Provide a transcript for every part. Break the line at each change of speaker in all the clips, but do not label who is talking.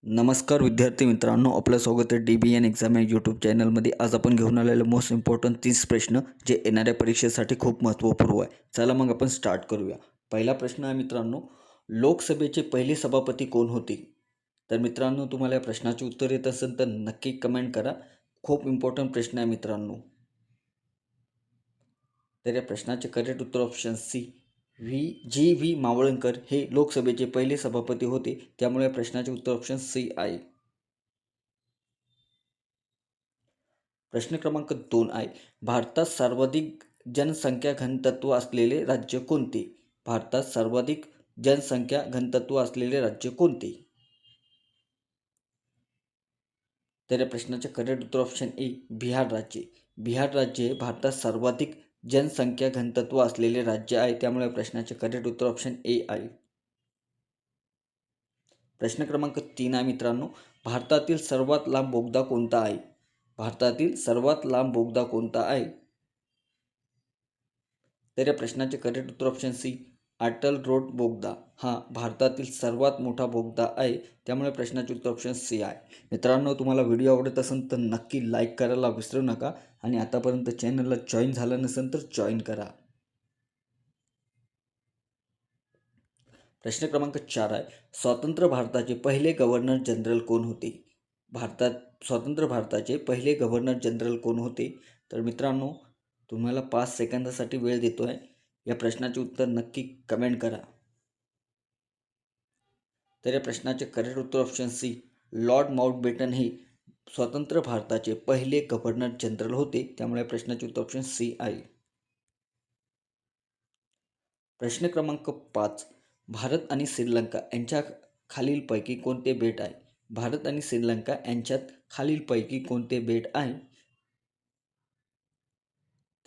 नमस्कार विद्यार्थी मित्रांनो, आपलं स्वागत आहे DBN एक्झाम या यूट्यूब चॅनलमध्ये. आज आपण घेऊन आलेले मोस्ट इम्पॉर्टंट 30 प्रश्न जे येणाऱ्या परीक्षेसाठी खूप महत्त्वपूर्ण आहे. चला मग आपण स्टार्ट करूया. पहिला प्रश्न आहे मित्रांनो, लोकसभेचे पहिले सभापती कोण होते? तर मित्रांनो, तुम्हाला या प्रश्नाचे उत्तर येत असेल तर नक्की कमेंट करा. खूप इम्पॉर्टंट प्रश्न आहे मित्रांनो. तर या प्रश्नाचे करेक्ट उत्तर ऑप्शन सी व्ही मावळणकर हे लोकसभेचे पहिले सभापती होते. त्यामुळे या प्रश्नाचे उत्तर ऑप्शन सी आहे. प्रश्न क्रमांक 2 आहे. भारतात सर्वाधिक जनसंख्या घनतत्व असलेले राज्य कोणते? भारतात सर्वाधिक जनसंख्या घनतत्व असलेले राज्य कोणते? तर या प्रश्नाचे करेक्ट उत्तर ऑप्शन ए बिहार राज्य. बिहार राज्य हे भारतात सर्वाधिक जनसंख्या घनतत्व असलेले राज्य आहे. त्यामुळे या प्रश्नाचे करेक्ट उत्तर ऑप्शन ए आहे. प्रश्न क्रमांक 3 आहे मित्रांनो, भारतातील सर्वात लांब बोगदा कोणता आहे? भारतातील सर्वात लांब बोगदा कोणता आहे? तर या प्रश्नाचे करेक्ट उत्तर ऑप्शन सी अटल रोड बोगदा हा भारतातील सर्वात मोठा बोगदा आहे. त्यामुळे प्रश्नाचे उत्तर ऑप्शन सी आहे. मित्रांनो, तुम्हाला व्हिडिओ आवडत असेल तर नक्की लाईक करायला विसरू नका आणि आतापर्यंत चॅनलला जॉईन झालं नसेल तर जॉईन करा. प्रश्न क्रमांक 4 आहे. स्वतंत्र भारताचे पहिले गव्हर्नर जनरल कोण होते? स्वतंत्र भारताचे पहिले गव्हर्नर जनरल कोण होते? तर मित्रांनो, तुम्हाला 5 सेकंदासाठी वेळ देतो आहे. या प्रश्नाचे उत्तर नक्की कमेंट करा. तर या प्रश्नाचे करेक्ट उत्तर ऑप्शन सी लॉर्ड माउंटबेटन हे स्वतंत्र भारताचे पहिले गव्हर्नर जनरल होते. त्यामुळे प्रश्नाचे उत्तर ऑप्शन सी आहे. प्रश्न क्रमांक 5. भारत आणि श्रीलंका यांच्या खालीलपैकी कोणते बेट आहे? भारत आणि श्रीलंका यांच्यात खालीलपैकी कोणते बेट आहे?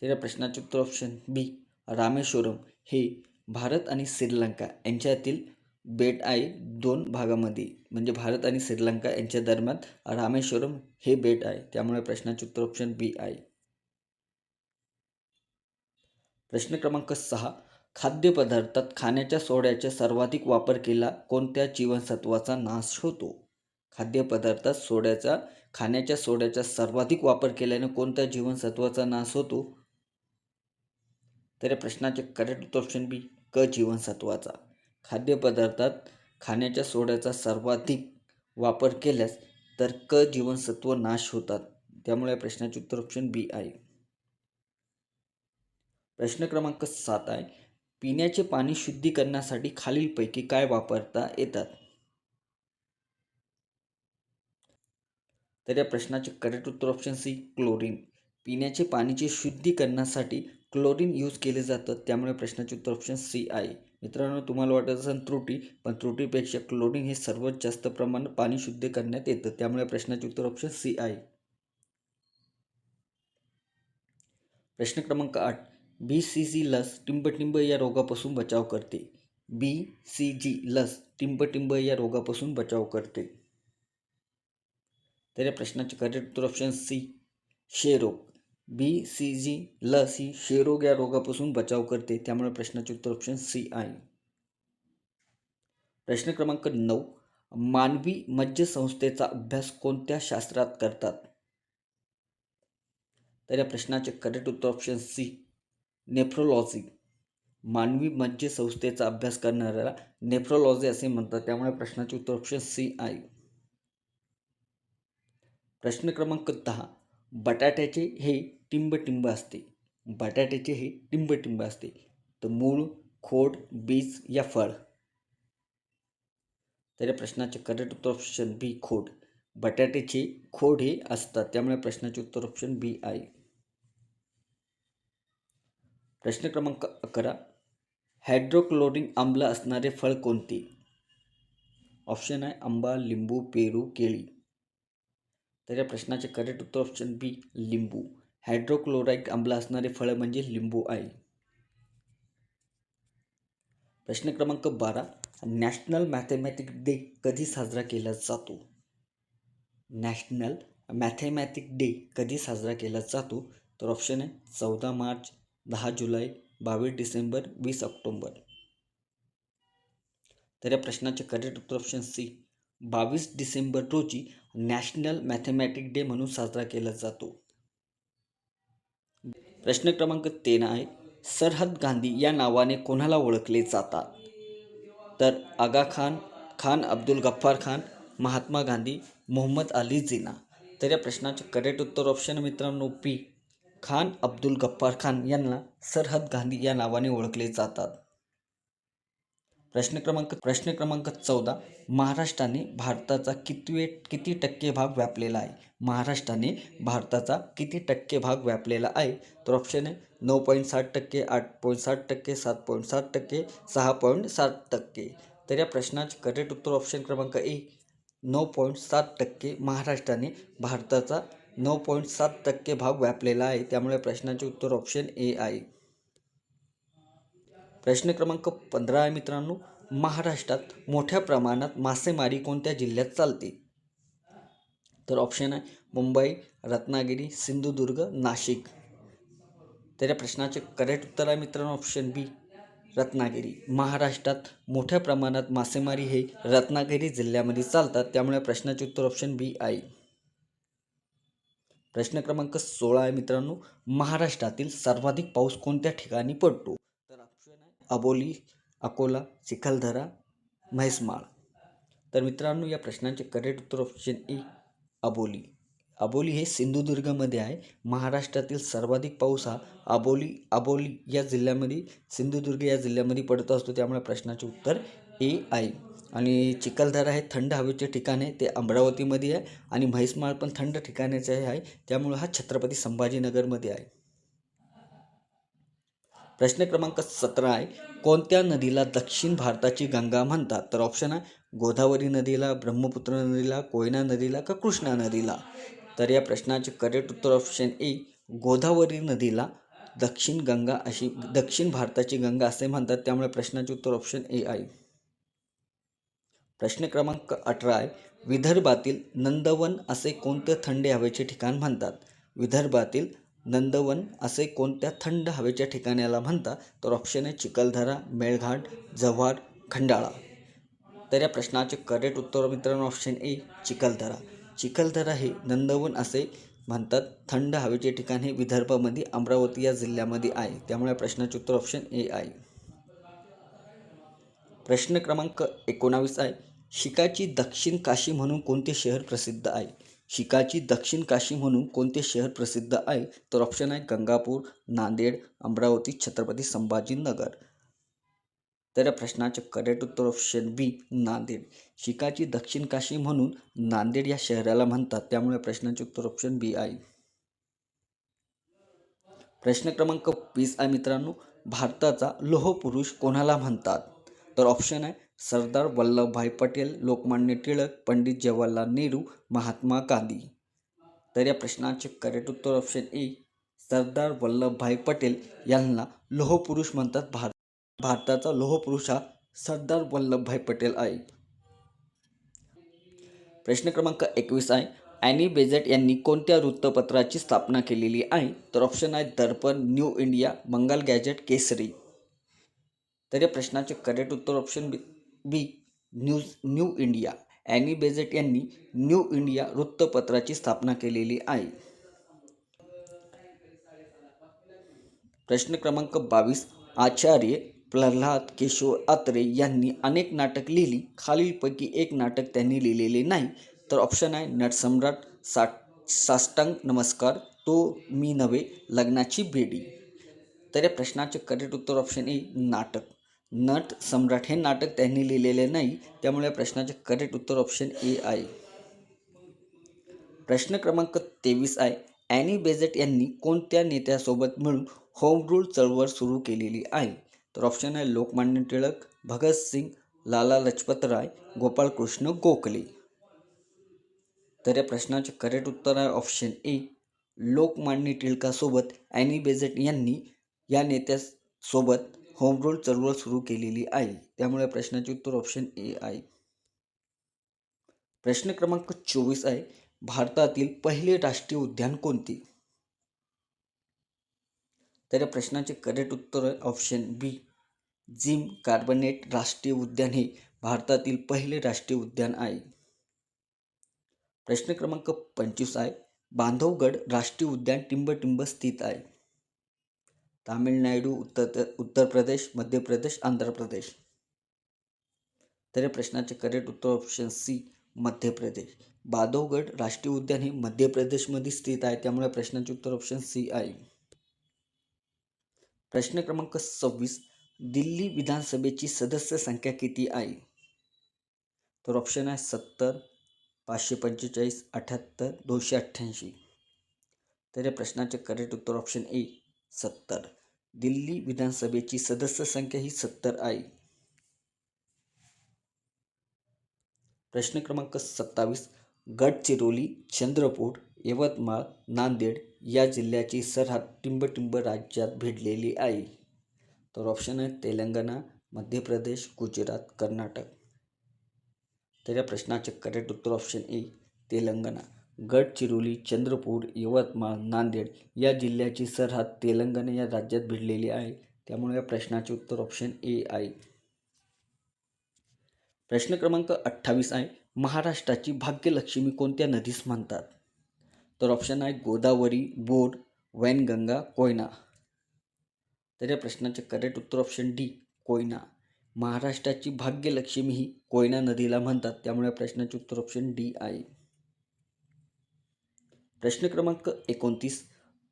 तर या प्रश्नाचे उत्तर ऑप्शन बी रामेश्वरम हे भारत आणि श्रीलंका यांच्यातील बेट आहे. 2 भागामध्ये म्हणजे भारत आणि श्रीलंका यांच्या दरम्यान रामेश्वरम हे बेट आहे. त्यामुळे प्रश्नाचे उत्तर ऑप्शन बी आहे. प्रश्न क्रमांक 6. खाद्यपदार्थात खाण्याच्या सोड्याचा सर्वाधिक वापर केला कोणत्या जीवनसत्वाचा नाश होतो? खाण्याच्या सोड्याचा सर्वाधिक वापर केल्याने कोणत्या जीवनसत्वाचा नाश होतो? तर या प्रश्नाचे करेक्ट उत्तर ऑप्शन बी क जीवनसत्वाचा. खाद्यपदार्थात खाण्याच्या सोड्याचा सर्वाधिक वापर केल्यास तर क जीवनसत्व नाश होतात. त्यामुळे या प्रश्नाचे उत्तर ऑप्शन बी आहे. प्रश्न क्रमांक 7 आहे. पिण्याचे पाणी शुद्धीकरणासाठी खालीलपैकी काय वापरता येतात? तर या प्रश्नाचे करेक्ट उत्तर ऑप्शन सी क्लोरीन. पिण्याचे पाणीचे शुद्धीकरणासाठी क्लोरीन यूज केले जातं. त्यामुळे प्रश्नाचे उत्तर ऑप्शन सी आहे. मित्रांनो, तुम्हाला वाटत असेल त्रुटी, पण त्रुटीपेक्षा क्लोरीन हे सर्वात जास्त प्रमाणात पाणी शुद्ध करण्यात येतं. त्यामुळे प्रश्नाचे उत्तर ऑप्शन सी आहे. प्रश्न क्रमांक 8. BCG लस टिंबटिंब या रोगापासून बचाव करते. BCG लस टिंबटिंब या रोगापासून बचाव करते. तर या प्रश्नाचे करेक्ट उत्तर ऑप्शन सी क्षयरोग. BCG लस ही क्षयरोग या रोगापासून बचाव करते. त्यामुळे प्रश्नाचे उत्तर ऑप्शन सी आहे. प्रश्न क्रमांक 9. मानवी मज्जासंस्थेचा अभ्यास कोणत्या शास्त्रात करतात? तर या प्रश्नाचे करेक्ट उत्तर ऑप्शन सी नेफ्रोलॉजी. मानवी मज्जासंस्थेचा अभ्यास करणाऱ्याला नेफ्रोलॉजी असे म्हणतात. त्यामुळे प्रश्नाचे उत्तर ऑप्शन सी आहे. प्रश्न क्रमांक 10. बटाट्याचे हे टिंबटिंब असते. बटाट्याचे हे टिंबटिंब असते तर मूळ, खोड, बीज या फळ. तर या प्रश्नाचे करेक्ट उत्तर ऑप्शन बी खोड. बटाट्याचे खोड हे असतात. त्यामुळे प्रश्नाचे उत्तर ऑप्शन बी आहे. प्रश्न क्रमांक 11. हायड्रोक्लोरिक आम्ल असणारे फळ कोणते? ऑप्शन आहे आंबा, लिंबू, पेरू, केळी. तर या प्रश्नाचे करेक्ट उत्तर ऑप्शन बी लिंबू. हायड्रोक्लोराइड आम्ल असणारे फळ म्हणजे लिंबू आहे. प्रश्न क्रमांक 12. नॅशनल मॅथमॅटिक्स डे कधी साजरा केला जातो? नॅशनल मॅथमॅटिक्स डे कधी साजरा केला जातो? तर ऑप्शन आहे 14 मार्च, 10 जुलै, 22 डिसेंबर, 20 ऑक्टोबर. तर या प्रश्नाचे करेक्ट उत्तर ऑप्शन सी 22 डिसेंबर रोजी नॅशनल मॅथमॅटिक डे म्हणून साजरा केला जातो? प्रश्न क्रमांक 3 आहे, सरहद गांधी या नावाने कोणाला ओळखले जातात? तर आगा खान, खान अब्दुल गफ्फार खान, महात्मा गांधी, मोहम्मद अली जिना. तर या प्रश्नाचे करेक्ट उत्तर ऑप्शन मित्रांनो पी, खान अब्दुल गफ्फार खान यांना सरहद गांधी या नावाने ओळखले जातात. प्रश्न क्रमांक 14, महाराष्ट्राने भारताचा किती टक्के भाग व्यापलेला आहे? महाराष्ट्राने भारताचा किती टक्के भाग व्यापलेला आहे? तर ऑप्शन आहे 9.7%, 8.7%, 7.7%, 6.7%. तर या प्रश्नाचे करेक्ट उत्तर ऑप्शन क्रमांक ए, 9.7%. महाराष्ट्राने भारताचा 9.7% भाग व्यापलेला आहे, त्यामुळे प्रश्नाचे उत्तर ऑप्शन ए आहे. प्रश्न क्रमांक 15 आहे मित्रांनो, महाराष्ट्रात मोठ्या प्रमाणात मासेमारी कोणत्या जिल्ह्यात चालते? तर ऑप्शन आहे मुंबई, रत्नागिरी, सिंधुदुर्ग, नाशिक. तर या प्रश्नाचे करेक्ट उत्तर आहे मित्रांनो ऑप्शन बी, रत्नागिरी. महाराष्ट्रात मोठ्या प्रमाणात मासेमारी हे रत्नागिरी जिल्ह्यामध्ये चालतात, त्यामुळे प्रश्नाचे उत्तर ऑप्शन बी आहे. प्रश्न क्रमांक 16 आहे मित्रांनो, महाराष्ट्रातील सर्वाधिक पाऊस कोणत्या ठिकाणी पडतो? तर ऑप्शन आहे अबोली, अकोला, चिखलदरा, म्हैसमाळ. तर मित्रांनो या प्रश्नाचे करेक्ट उत्तर ऑप्शन ए, अबोली. अबोली हे सिंधुदुर्गमध्ये आहे. महाराष्ट्रातील सर्वाधिक पाऊस हा अबोली या जिल्ह्यामध्ये, सिंधुदुर्ग या जिल्ह्यामध्ये पडत असतो, त्यामुळे प्रश्नाचे उत्तर ए आहे. आणि चिखलदरा हे थंड हवेचे ठिकाण आहे, ते अमरावतीमध्ये आहे. आणि म्हैसमाळ पण थंड ठिकाणाचे आहे, त्यामुळे हा छत्रपती संभाजीनगरमध्ये आहे. प्रश्न क्रमांक 17 आहे, कोणत्या नदीला दक्षिण भारताची गंगा म्हणतात? तर ऑप्शन आहे गोदावरी नदीला, ब्रह्मपुत्र नदीला, कोयना नदीला का कृष्णा नदीला. तर या प्रश्नाचे करेक्ट उत्तर ऑप्शन ए, गोदावरी नदीला दक्षिण भारताची गंगा असे म्हणतात, त्यामुळे प्रश्नाचे उत्तर ऑप्शन ए आहे. प्रश्न क्रमांक 18 आहे, विदर्भातील नंदवन असे कोणते थंड हवेचे ठिकाण म्हणतात? विदर्भातील नंदवन असे कोणत्या थंड हवेच्या ठिकाणाला म्हणतात? तर ऑप्शन आहे चिखलदरा, मेळघाट, जव्हार, खंडाळा. तर या प्रश्नाचे करेक्ट उत्तर मित्रांनो ऑप्शन ए, चिखलदरा. चिखलदरा हे नंदवन असे म्हणतात. थंड हवेचे ठिकाण हे विदर्भामध्ये अमरावती या जिल्ह्यामध्ये आहे, त्यामुळे प्रश्नाचे उत्तर ऑप्शन ए आहे. प्रश्न क्रमांक 19 आहे, शिकाची दक्षिण काशी म्हणून कोणते शहर प्रसिद्ध आहे? शिकाची दक्षिण काशी म्हणून कोणते शहर प्रसिद्ध आहे? तर ऑप्शन आहे गंगापूर, नांदेड, अमरावती, छत्रपती संभाजीनगर. तर या प्रश्नाचे करेक्ट उत्तर ऑप्शन बी, नांदेड. शिकाची दक्षिण काशी म्हणून नांदेड या शहराला म्हणतात, त्यामुळे प्रश्नाचे उत्तर ऑप्शन बी आहे. प्रश्न क्रमांक 20 आहे मित्रांनो, भारताचा लोह पुरुष कोणाला म्हणतात? तर ऑप्शन आहे सरदार वल्लभभाई पटेल, लोकमान्य टिळक, पंडित जवाहरलाल नेहरू, महात्मा गांधी. तर या प्रश्नाचे करेक्ट उत्तर ऑप्शन ए, सरदार वल्लभभाई पटेल यांना लोह पुरुष म्हणतात. भारताचा लोह पुरुष हा सरदार वल्लभभाई पटेल आहे. प्रश्न क्रमांक 21 आहे, ॲनी बेझंट यांनी कोणत्या वृत्तपत्राची स्थापना केलेली आहे? तर ऑप्शन आहे दर्पण, न्यू इंडिया, बंगाल गॅझेट, केसरी. तर या प्रश्नाचे करेक्ट उत्तर ऑप्शन बी, न्यू इंडिया. ॲनी बेझंट यांनी न्यू इंडिया वृत्तपत्राची स्थापना केलेली आहे. प्रश्न क्रमांक 22, आचार्य प्रल्हाद केशव आत्रे यांनी अनेक नाटक लिहिली, खालीलपैकी एक नाटक त्यांनी लिहिलेले नाही. तर ऑप्शन आहे नटसम्राट, साष्टांग नमस्कार, तो मी नव्हे, लग्नाची बेडी. तर या प्रश्नाचे करेक्ट उत्तर ऑप्शन ए, नाटक. नट सम्राट हे नाटक त्यांनी लिहिलेले नाही, त्यामुळे या प्रश्नाचे करेक्ट उत्तर ऑप्शन ए आहे. प्रश्न क्रमांक 23 आहे, ॲनी बेझंट यांनी कोणत्या नेत्यासोबत मिळून होम रूल चळवळ सुरू केलेली आहे? तर ऑप्शन आहे लोकमान्य टिळक, भगतसिंग, लाला लजपत राय, गोपाळकृष्ण गोखले. तर या प्रश्नाचे करेक्ट उत्तर आहे ऑप्शन ए, लोकमान्य टिळकासोबत ॲनी बेझंट यांनी या नेत्यासोबत होम रूल चळवळ सुरू केलेली आहे, त्यामुळे प्रश्नाचे उत्तर ऑप्शन ए आहे. प्रश्न क्रमांक 24 आहे, भारतातील पहिले राष्ट्रीय उद्यान कोणते? तर या प्रश्नाचे करेक्ट उत्तर आहे ऑप्शन बी, जिम कॉर्बेट राष्ट्रीय उद्यान हे भारतातील पहिले राष्ट्रीय उद्यान आहे. प्रश्न क्रमांक 25 आहे, बांधवगड राष्ट्रीय उद्यान टिंबटिंब स्थित आहे. तामिळनाडू, उत्तर प्रदेश, मध्य प्रदेश, आंध्र प्रदेश. तर या प्रश्नाचे करेक्ट उत्तर ऑप्शन सी, मध्य प्रदेश. बांधवगड राष्ट्रीय उद्यान हे मध्य प्रदेशमध्ये स्थित आहे, त्यामुळे प्रश्नाचे उत्तर ऑप्शन सी आहे. प्रश्न क्रमांक 26, दिल्ली विधानसभेची सदस्य संख्या किती आहे? तर ऑप्शन आहे 70, 545, 78, 288. तर या प्रश्नाचे करेक्ट उत्तर ऑप्शन ए 70. दिल्ली विधानसभेची सदस्य संख्या ही 70 आहे. प्रश्न क्रमांक 27, गडचिरोली, चंद्रपूर, यवतमाळ, नांदेड या जिल्ह्याची सरहद टिंबटिंब राज्यात भिडलेली आहे. तर ऑप्शन आहे तेलंगणा, मध्य प्रदेश, गुजरात, कर्नाटक. तर या प्रश्नाचे करेक्ट उत्तर ऑप्शन ए तेलंगणा. गडचिरोली, चंद्रपूर, यवतमाळ, नांदेड या जिल्ह्याची सरहद तेलंगणा या राज्यात भिडलेली आहे, त्यामुळे या प्रश्नाचे उत्तर ऑप्शन ए आहे. प्रश्न क्रमांक 28 आहे, महाराष्ट्राची भाग्यलक्ष्मी कोणत्या नदीस म्हणतात? तर ऑप्शन आहे गोदावरी, बोर, वैनगंगा, कोयना. तर या प्रश्नाचे करेक्ट उत्तर ऑप्शन डी कोयना. महाराष्ट्राची भाग्यलक्ष्मी ही कोयना नदीला म्हणतात, त्यामुळे प्रश्नाचे उत्तर ऑप्शन डी आहे. प्रश्न क्रमांक 29,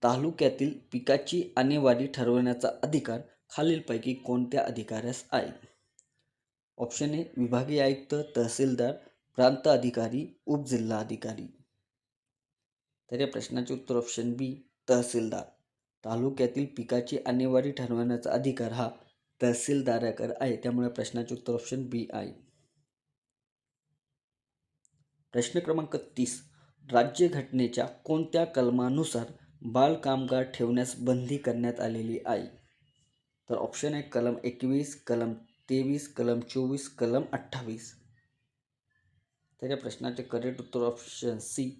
तालुक्यातील पिकाची आणेवारी ठरवण्याचा अधिकार खालीलपैकी कोणत्या अधिकाऱ्यास आहे? ऑप्शन ए विभागीय आयुक्त, तहसीलदार, प्रांत अधिकारी, उपजिल्हा अधिकारी. तर या प्रश्नाचे उत्तर ऑप्शन बी तहसीलदार. तालुक्यातील पिकाची आणेवारी ठरवण्याचा अधिकार हा तहसीलदाराकडे आहे, त्यामुळे प्रश्नाचे उत्तर ऑप्शन बी आहे. प्रश्न क्रमांक 30, राज्यघटनेच्या कोणत्या कलमानुसार बालकामगार ठेवण्यास बंदी करण्यात आलेली आहे? तर ऑप्शन आहे कलम 21, कलम 23, कलम 24, कलम 28. तर या प्रश्नाचे करेक्ट उत्तर ऑप्शन सी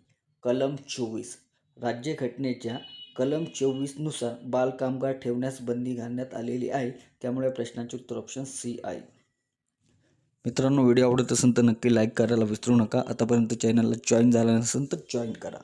कलम 24. राज्यघटनेच्या कलम 24 नुसार बालकामगार ठेवण्यास बंदी घालण्यात आलेली आहे, त्यामुळे प्रश्नाचे उत्तर ऑप्शन सी आहे. मित्रांनो, व्हिडिओ आवडत असेल तर नक्की लाईक करायला विसरू नका. आतापर्यंत चॅनलला जॉईन झाला नसेल तर जॉईन करा.